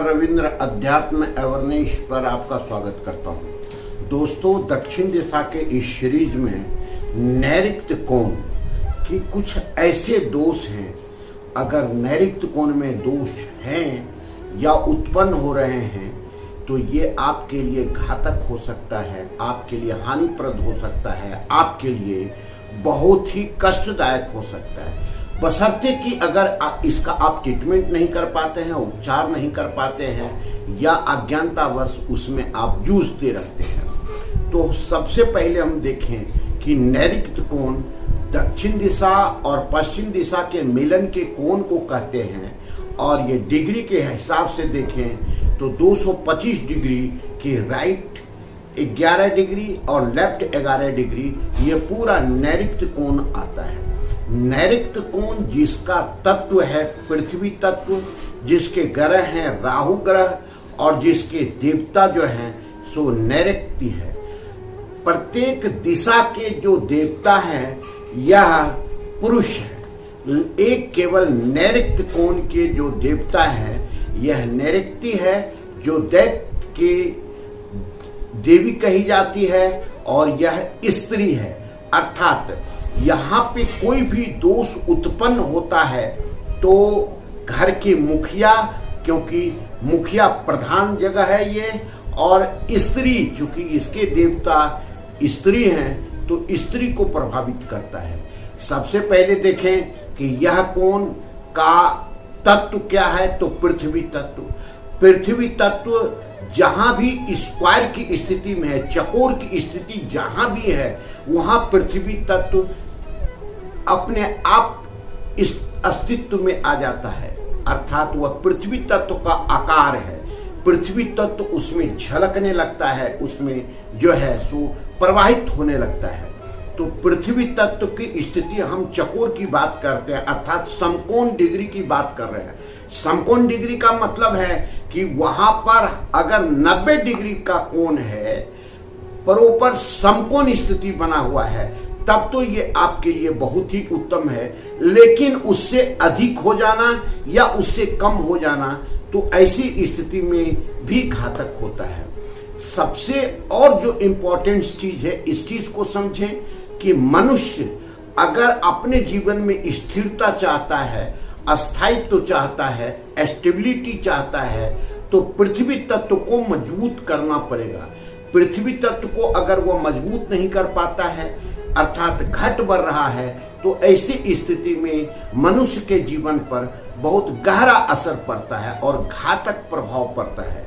रविंद्र अध्यात्म अवेयरनेस पर आपका स्वागत करता हूं। दोस्तों, दक्षिण दिशा के इस सीरीज में नैऋत्य कोण की कुछ ऐसे दोष हैं, अगर नैऋत्य कोण में दोष हैं या उत्पन्न हो रहे हैं तो ये आपके लिए घातक हो सकता है, आपके लिए हानिप्रद हो सकता है, आपके लिए बहुत ही कष्टदायक हो सकता है, बशर्ते कि अगर इसका आप ट्रीटमेंट नहीं कर पाते हैं, उपचार नहीं कर पाते हैं या अज्ञानतावश उसमें आप जूझते रहते हैं। तो सबसे पहले हम देखें कि नैऋत्य कोण दक्षिण दिशा और पश्चिम दिशा के मिलन के कोण को कहते हैं, और ये डिग्री के हिसाब से देखें तो 225 डिग्री के राइट 11 डिग्री और लेफ्ट 11 डिग्री, ये पूरा नैऋत्य कोण आता है। नैऋत्य कोण जिसका तत्व है पृथ्वी तत्व, जिसके ग्रह हैं राहु ग्रह और जिसके देवता जो हैं सो नैऋत्य है। प्रत्येक दिशा के जो देवता हैं यह पुरुष है। एक केवल नैऋत्य कोण के जो देवता है यह नैऋत्य है, जो दैत्य के देवी कही जाती है, और यह स्त्री है। अर्थात यहाँ पे कोई भी दोष उत्पन्न होता है तो घर के मुखिया, क्योंकि मुखिया प्रधान जगह है ये, और स्त्री चूंकि इसके देवता स्त्री हैं तो स्त्री को प्रभावित करता है। सबसे पहले देखें कि यह कोण का तत्व क्या है, तो पृथ्वी तत्व। पृथ्वी तत्व जहां भी स्क्वायर की स्थिति में है, चकोर की स्थिति जहां भी है, वहां पृथ्वी तत्व अपने आप इस अस्तित्व में आ जाता है। अर्थात वह पृथ्वी तत्व का आकार है, पृथ्वी तत्व उसमें झलकने लगता है, उसमें जो है सो प्रवाहित होने लगता है। तो पृथ्वी तत्व की स्थिति हम चकोर की बात करते हैं, अर्थात समकोण डिग्री की बात कर रहे हैं। समकोण डिग्री का मतलब है कि वहां पर अगर 90 डिग्री का कोण है, प्रॉपर समकोण स्थिति बना हुआ है, तब तो ये आपके लिए बहुत ही उत्तम है। लेकिन उससे अधिक हो जाना या उससे कम हो जाना तो ऐसी स्थिति में भी घातक होता है। सबसे और जो इम्पोर्टेंट चीज है, इस चीज को समझें कि मनुष्य अगर अपने जीवन में स्थिरता चाहता है, अस्थायित्व चाहता है, स्टेबिलिटी चाहता है, तो पृथ्वी तत्व को मजबूत करना पड़ेगा। पृथ्वी तत्व को अगर वो मजबूत नहीं कर पाता है, अर्थात घट बढ़ रहा है, तो ऐसी स्थिति में मनुष्य के जीवन पर बहुत गहरा असर पड़ता है और घातक प्रभाव पड़ता है।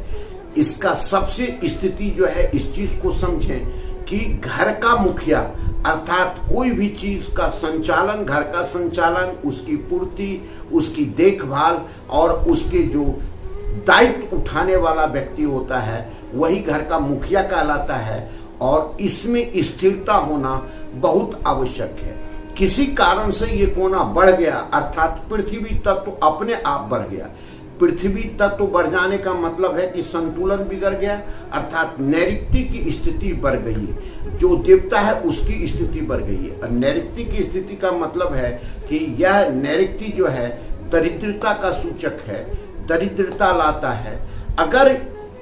इसका सबसे स्थिति जो है, इस चीज को समझें कि घर का मुखिया, अर्थात कोई भी चीज का संचालन, घर का संचालन, उसकी पूर्ति, उसकी देखभाल और उसके जो दायित्व उठाने वाला व्यक्ति होता है वही घर का मुखिया कहलाता है, और इसमें स्थिरता होना बहुत आवश्यक है। किसी कारण से ये कोना बढ़ गया, अर्थात पृथ्वी तत्व अपने आप बढ़ गया। पृथ्वी तत्व बढ़ जाने का मतलब है कि संतुलन बिगड़ गया, अर्थात नैऋत्य की स्थिति बढ़ गई है, जो देवता है उसकी स्थिति बढ़ गई है। और नैऋत्य की स्थिति का मतलब है कि यह नैऋत्य जो है दरिद्रता का सूचक है, दरिद्रता लाता है। अगर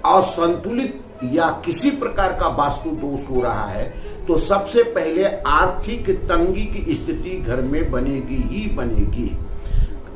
असंतुलित या किसी प्रकार का वास्तु दोष हो रहा है तो सबसे पहले आर्थिक तंगी की स्थिति घर में बनेगी ही बनेगी।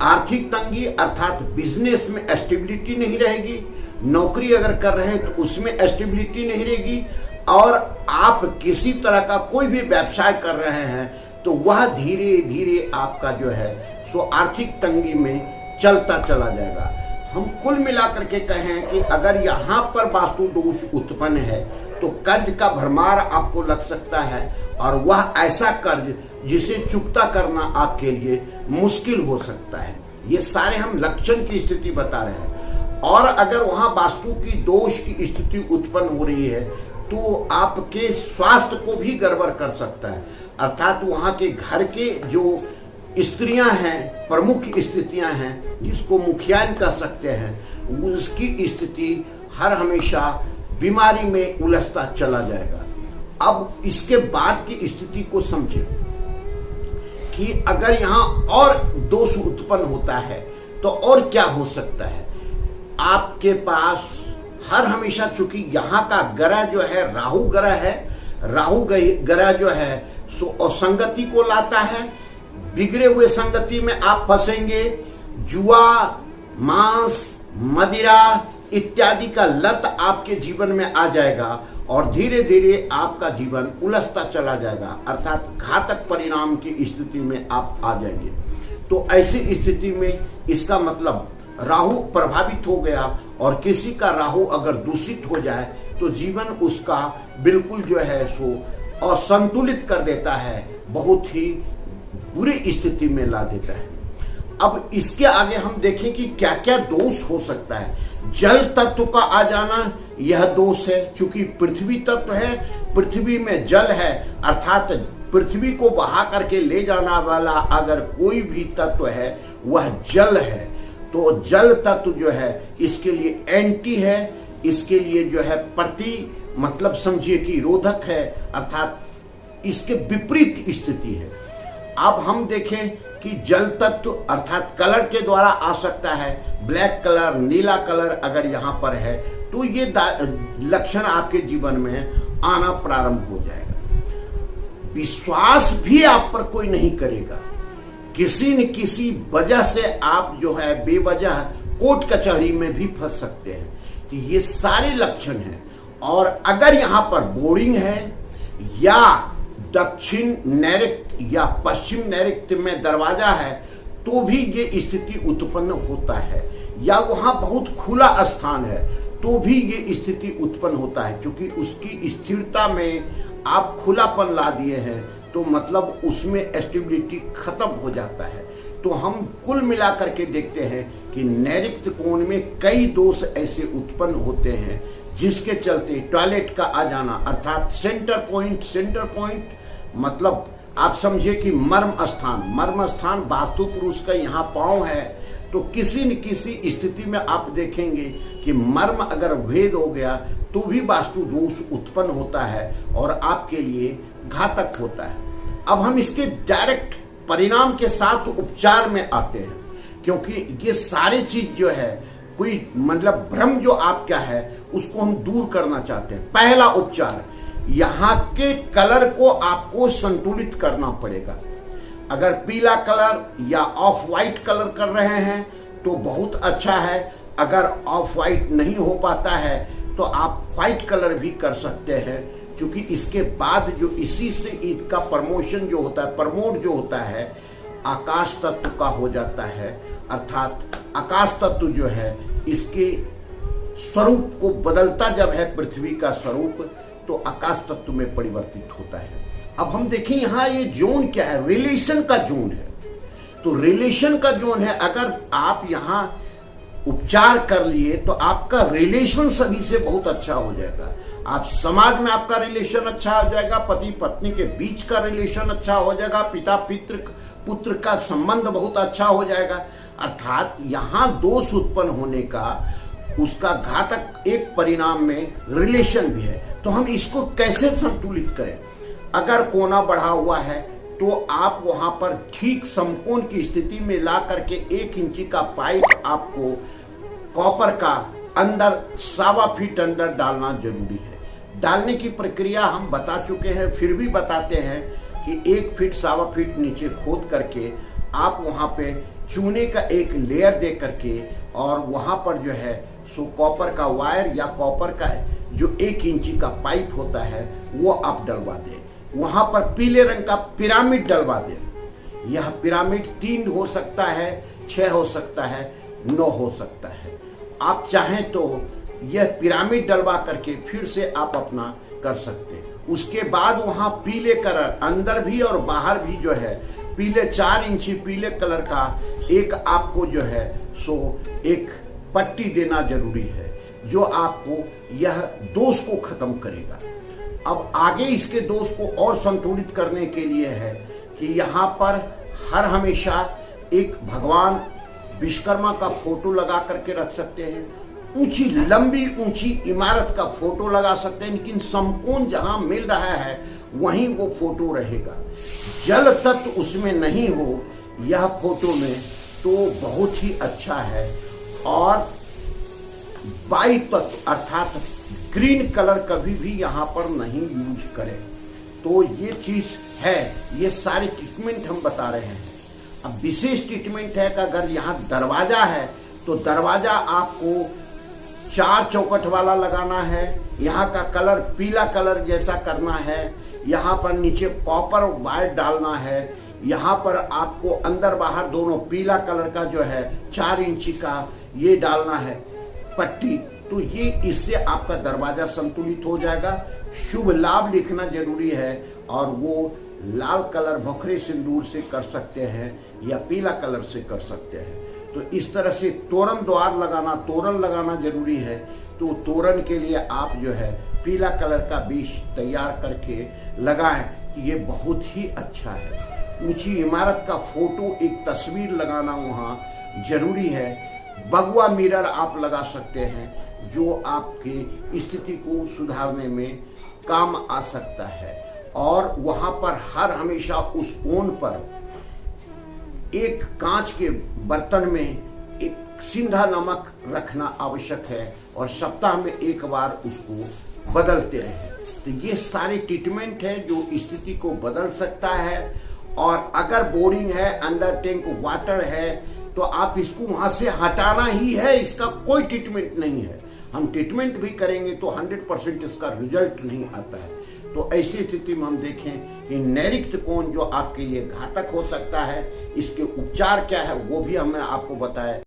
आर्थिक तंगी अर्थात बिजनेस में स्टेबिलिटी नहीं रहेगी, नौकरी अगर कर रहे हैं तो उसमें स्टेबिलिटी नहीं रहेगी, और आप किसी तरह का कोई भी व्यवसाय कर रहे हैं तो वह धीरे धीरे आपका जो है सो आर्थिक तंगी में चलता चला जाएगा। हम कुल मिलाकर के कहें कि अगर यहाँ पर वास्तु दोष उत्पन्न है तो कर्ज का भरमार आपको लग सकता है, और वह ऐसा कर्ज जिसे चुकता करना आपके लिए मुश्किल हो सकता है। ये सारे हम लक्षण की स्थिति बता रहे हैं। और अगर वहाँ वास्तु की दोष की स्थिति उत्पन्न हो रही है तो आपके स्वास्थ्य को भी गड़बड़ कर सकता है, अर्थात वहाँ के घर के जो स्त्रियां हैं, प्रमुख स्थितियां हैं, जिसको मुखियान कह सकते हैं, उसकी स्थिति हर हमेशा बीमारी में उलझता चला जाएगा। अब इसके बाद की स्थिति को समझें कि अगर यहाँ और दोष उत्पन्न होता है तो और क्या हो सकता है। आपके पास हर हमेशा, चूंकि यहाँ का ग्रह जो है राहु ग्रह है, राहु ग्रह जो है सो असंगति को लाता है। बिगड़े हुए संगति में आप फंसेंगे, जुआ, मांस, मदिरा इत्यादि का लत आपके जीवन में आ जाएगा और धीरे धीरे आपका जीवन उलझता चला जाएगा, अर्थात घातक परिणाम की स्थिति में आप आ जाएंगे। तो ऐसी स्थिति में इसका मतलब राहु प्रभावित हो गया और किसी का राहु अगर दूषित हो जाए तो जीवन उसका बिल्कुल जो है सो असंतुलित कर देता है, बहुत ही बुरी स्थिति में ला देता है। अब इसके आगे हम देखें कि क्या क्या दोष हो सकता है। जल तत्व का आ जाना यह दोष है, क्योंकि पृथ्वी तत्व है, पृथ्वी में जल है, अर्थात पृथ्वी को बहा करके ले जाना वाला अगर कोई भी तत्व है वह जल है। तो जल तत्व जो है इसके लिए एंटी है, इसके लिए जो है मतलब समझिए कि रोधक है, अर्थात इसके विपरीत स्थिति है। अब हम देखें कि जल तत्व अर्थात कलर के द्वारा आ सकता है, ब्लैक कलर, नीला कलर अगर यहाँ पर है तो ये लक्षण आपके जीवन में आना प्रारंभ हो जाएगा। विश्वास भी आप पर कोई नहीं करेगा, किसी न किसी वजह से आप जो है बेवजह कोर्ट कचहरी में भी फंस सकते हैं। तो ये सारे लक्षण हैं। और अगर यहाँ पर बोरिंग है या दक्षिण नैऋत्य या पश्चिम नैऋत्य में दरवाजा है तो भी ये स्थिति उत्पन्न होता है, या वहाँ बहुत खुला स्थान है तो भी ये स्थिति उत्पन्न होता है, क्योंकि उसकी स्थिरता में आप खुलापन ला दिए हैं तो मतलब उसमें स्टेबिलिटी खत्म हो जाता है। तो हम कुल मिलाकर के देखते हैं कि नैऋत्य कोण में कई दोष ऐसे उत्पन्न होते हैं जिसके चलते टॉयलेट का आ जाना, अर्थात सेंटर पॉइंट मतलब आप समझिए कि मर्म स्थान वास्तु पुरुष का यहाँ पांव है, तो किसी न किसी स्थिति में आप देखेंगे कि मर्म अगर भेद हो गया तो भी वास्तु दोष उत्पन्न होता है और आपके लिए घातक होता है। अब हम इसके डायरेक्ट परिणाम के साथ उपचार में आते हैं, क्योंकि ये सारे चीज जो है कोई मतलब भ्रम जो आपका है उसको हम दूर करना चाहते हैं। पहला उपचार, यहाँ के कलर को आपको संतुलित करना पड़ेगा। अगर पीला कलर या ऑफ वाइट कलर कर रहे हैं तो बहुत अच्छा है, अगर ऑफ वाइट नहीं हो पाता है तो आप व्हाइट कलर भी कर सकते हैं, क्योंकि इसके बाद जो इसी से ईद का प्रमोशन जो होता है, प्रमोट जो होता है आकाश तत्व का हो जाता है, अर्थात आकाश तत्व जो है इसके स्वरूप को बदलता जब है पृथ्वी का स्वरूप तो आकाश तत्व में परिवर्तित होता है। अब हम देखें यहाँ ये जोन क्या है, रिलेशन का जोन है। तो रिलेशन का जोन है, अगर आप यहाँ उपचार कर लिए तो आपका रिलेशन सभी से बहुत अच्छा हो जाएगा। आप समाज में आपका रिलेशन अच्छा हो जाएगा, पति पत्नी के बीच का रिलेशन अच्छा हो जाएगा, पिता पुत्र का संबंध बहुत अच्छा हो जाएगा। अर्थात यहाँ दोष उत्पन्न होने का उसका घातक एक परिणाम में रिलेशन भी है। तो हम इसको कैसे संतुलित करें? अगर कोना बढ़ा हुआ है तो आप वहां पर ठीक समकोण की स्थिति में ला करके 1 इंची का पाइप आपको कॉपर का अंदर 1.25 फीट अंदर डालना जरूरी है। डालने की प्रक्रिया हम बता चुके हैं, फिर भी बताते हैं कि 1 फीट 1.25 फीट नीचे खोद करके आप वहां पे चूने का एक लेयर दे करके और वहां पर जो है सो कॉपर का वायर या कॉपर का जो 1 इंची का पाइप होता है वो आप डलवा दें। वहां पर पीले रंग का पिरामिड डलवा दें। यह पिरामिड 3 हो सकता है, 6 हो सकता है, 9 हो सकता है। आप चाहें तो यह पिरामिड डलवा करके फिर से आप अपना कर सकते हैं। उसके बाद वहां पीले कलर अंदर भी और बाहर भी जो है पीले 4 इंची पीले कलर का एक आपको जो है सो एक पट्टी देना जरूरी है, जो आपको यह दोष को खत्म करेगा। अब आगे इसके दोष को और संतुलित करने के लिए है कि यहाँ पर हर हमेशा एक भगवान विश्वकर्मा का फोटो लगा करके रख सकते हैं। ऊंची लंबी ऊंची इमारत का फोटो लगा सकते हैं, लेकिन समकोण जहां मिल रहा है वहीं वो फोटो रहेगा। जल तत्व उसमें नहीं हो यह फोटो में तो बहुत ही अच्छा है। और बाई तत्व अर्थात ग्रीन कलर कभी भी यहाँ पर नहीं यूज करें। तो ये चीज है, ये सारे ट्रीटमेंट हम बता रहे हैं। अब विशेष ट्रीटमेंट है कि अगर यहाँ दरवाजा है तो दरवाजा आपको 4 चौखट वाला लगाना है, यहाँ का कलर पीला कलर जैसा करना है, यहाँ पर नीचे कॉपर वायर डालना है, यहाँ पर आपको अंदर बाहर दोनों पीला कलर का जो है 4 इंची का ये डालना है पट्टी। तो ये इससे आपका दरवाजा संतुलित हो जाएगा। शुभ लाभ लिखना जरूरी है और वो लाल कलर भोखरे सिंदूर से कर सकते हैं या पीला कलर से कर सकते हैं। तो इस तरह से तोरण द्वार लगाना, तोरण लगाना जरूरी है। तो तोरण के लिए आप जो है पीला कलर का बीज तैयार करके लगाएं, ये बहुत ही अच्छा है। ऊंची इमारत का फोटो, एक तस्वीर लगाना वहाँ जरूरी है। बगुआ मिरर आप लगा सकते हैं जो आपकी स्थिति को सुधारने में काम आ सकता है। और वहाँ पर हर हमेशा उस कोण पर एक कांच के बर्तन में एक सिंधा नमक रखना आवश्यक है और सप्ताह में एक बार उसको बदलते रहें। तो ये सारे ट्रीटमेंट है जो स्थिति को बदल सकता है। और अगर बोरिंग है, अंडर टैंक वाटर है, तो आप इसको वहां से हटाना ही है, इसका कोई ट्रीटमेंट नहीं है। हम ट्रीटमेंट भी करेंगे तो 100% इसका रिजल्ट नहीं आता है। तो ऐसी स्थिति में हम देखें कि नैऋत्य कोण जो आपके लिए घातक हो सकता है, इसके उपचार क्या है वो भी हमने आपको बताया।